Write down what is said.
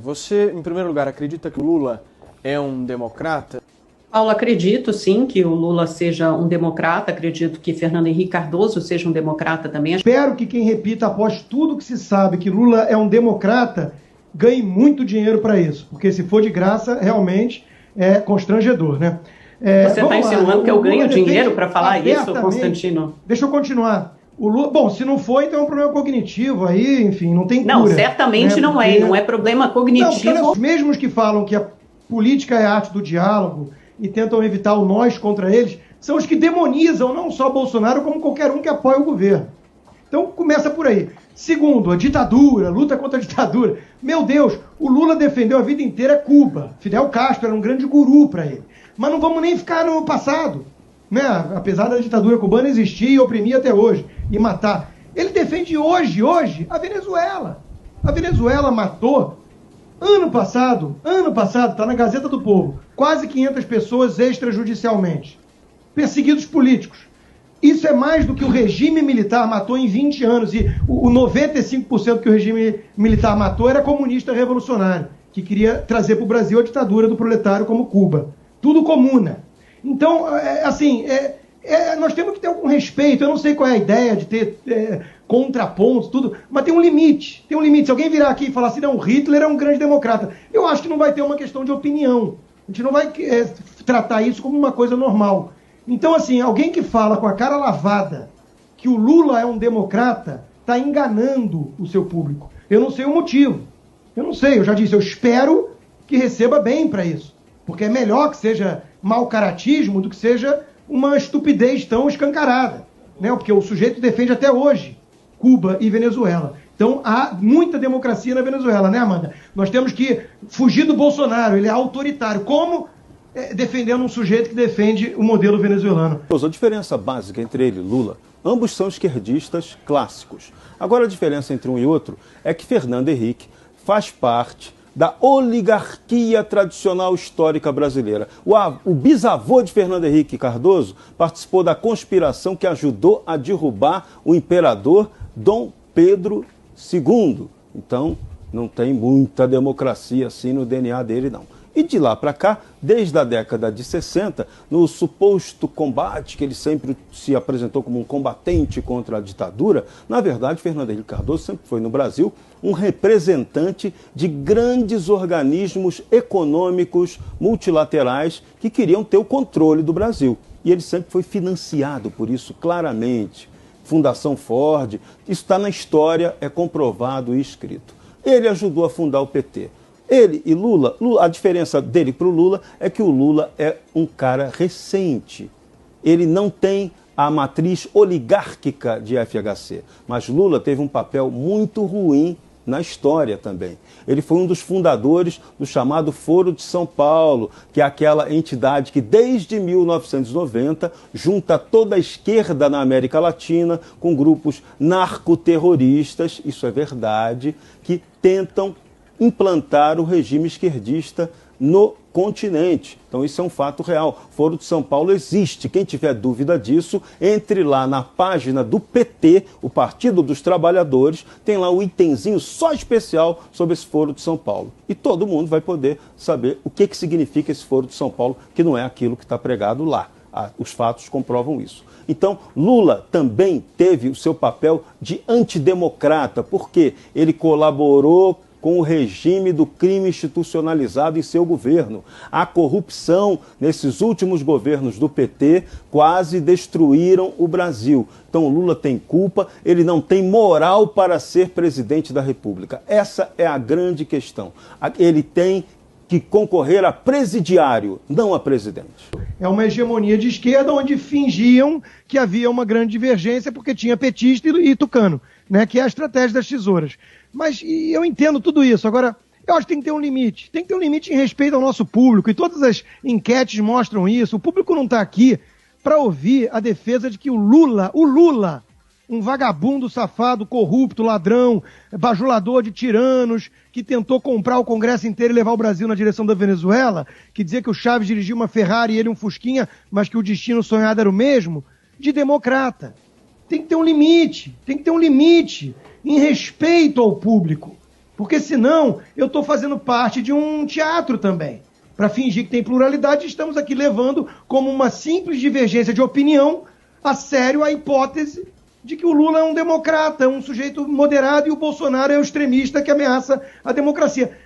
você, em primeiro lugar, acredita que o Lula é um democrata? Paulo, acredito sim que o Lula seja um democrata, acredito que Fernando Henrique Cardoso seja um democrata também. Espero que quem repita após tudo que se sabe que Lula é um democrata ganhe muito dinheiro para isso, porque se for de graça, realmente é constrangedor, né? Você está insinuando que eu ganho dinheiro para falar isso, Constantino? Deixa eu continuar. O Lula, bom, se não for, então é um problema cognitivo, aí, enfim, não tem cura. Não, certamente né? Não é, não é problema cognitivo. Não, os mesmos que falam que a política é a arte do diálogo e tentam evitar o nós contra eles, são os que demonizam não só Bolsonaro, como qualquer um que apoia o governo. Então, começa por aí. Segundo, a ditadura, luta contra a ditadura. Meu Deus, o Lula defendeu a vida inteira Cuba. Fidel Castro era um grande guru para ele. Mas não vamos nem ficar no passado, né? Apesar da ditadura cubana existir e oprimir até hoje, e matar. Ele defende hoje, a Venezuela. A Venezuela matou, ano passado, está na Gazeta do Povo, quase 500 pessoas extrajudicialmente. Perseguidos políticos. Isso é mais do que o regime militar matou em 20 anos. E o 95% que o regime militar matou era comunista revolucionário, que queria trazer para o Brasil a ditadura do proletário como Cuba. Tudo comuna. Então, nós temos que ter algum respeito. Eu não sei qual é a ideia de ter contrapontos, tudo, mas tem um limite. Tem um limite. Se alguém virar aqui e falar assim, não, Hitler é um grande democrata, eu acho que não vai ter uma questão de opinião. A gente não vai tratar isso como uma coisa normal. Então, assim, alguém que fala com a cara lavada que o Lula é um democrata está enganando o seu público. Eu não sei o motivo. Eu não sei, eu já disse, eu espero que receba bem para isso. Porque é melhor que seja mau caratismo do que seja uma estupidez tão escancarada. Né? Porque o sujeito defende até hoje Cuba e Venezuela. Então há muita democracia na Venezuela, né, Amanda? Nós temos que fugir do Bolsonaro, ele é autoritário. Como defendendo um sujeito que defende o modelo venezuelano? A diferença básica entre ele e Lula, ambos são esquerdistas clássicos. Agora a diferença entre um e outro é que Fernando Henrique faz parte da oligarquia tradicional histórica brasileira. O bisavô de Fernando Henrique Cardoso participou da conspiração que ajudou a derrubar o imperador Dom Pedro II. Então, não tem muita democracia assim no DNA dele, não. E de lá para cá, desde a década de 60, no suposto combate, que ele sempre se apresentou como um combatente contra a ditadura, na verdade, Fernando Henrique Cardoso sempre foi no Brasil um representante de grandes organismos econômicos multilaterais que queriam ter o controle do Brasil. E ele sempre foi financiado por isso, claramente. Fundação Ford, isso está na história, é comprovado e escrito. Ele ajudou a fundar o PT. Ele e Lula, a diferença dele para o Lula é que o Lula é um cara recente. Ele não tem a matriz oligárquica de FHC, mas Lula teve um papel muito ruim na história também. Ele foi um dos fundadores do chamado Foro de São Paulo, que é aquela entidade que desde 1990 junta toda a esquerda na América Latina com grupos narcoterroristas, isso é verdade, que tentam implantar o regime esquerdista no continente. Então isso é um fato real. O Foro de São Paulo existe. Quem tiver dúvida disso, entre lá na página do PT, o Partido dos Trabalhadores, tem lá um itemzinho só especial sobre esse Foro de São Paulo. E todo mundo vai poder saber o que significa esse Foro de São Paulo, que não é aquilo que está pregado lá. Os fatos comprovam isso. Então, Lula também teve o seu papel de antidemocrata, porque ele colaborou com o regime do crime institucionalizado em seu governo. A corrupção nesses últimos governos do PT quase destruíram o Brasil. Então Lula tem culpa, ele não tem moral para ser presidente da República. Essa é a grande questão. Ele tem que concorrer a presidiário, não a presidente. É uma hegemonia de esquerda onde fingiam que havia uma grande divergência porque tinha petista e tucano, né, que é a estratégia das tesouras. Mas eu entendo tudo isso. Agora, eu acho que tem que ter um limite. Tem que ter um limite em respeito ao nosso público. E todas as enquetes mostram isso. O público não está aqui para ouvir a defesa de que o Lula, um vagabundo, safado, corrupto, ladrão, bajulador de tiranos, que tentou comprar o Congresso inteiro e levar o Brasil na direção da Venezuela, que dizia que o Chaves dirigia uma Ferrari e ele um Fusquinha, mas que o destino sonhado era o mesmo, de democrata. Tem que ter um limite. Tem que ter um limite em respeito ao público. Porque senão eu estou fazendo parte de um teatro também. Para fingir que tem pluralidade, estamos aqui levando como uma simples divergência de opinião a sério a hipótese de que o Lula é um democrata, um sujeito moderado, e o Bolsonaro é um extremista que ameaça a democracia.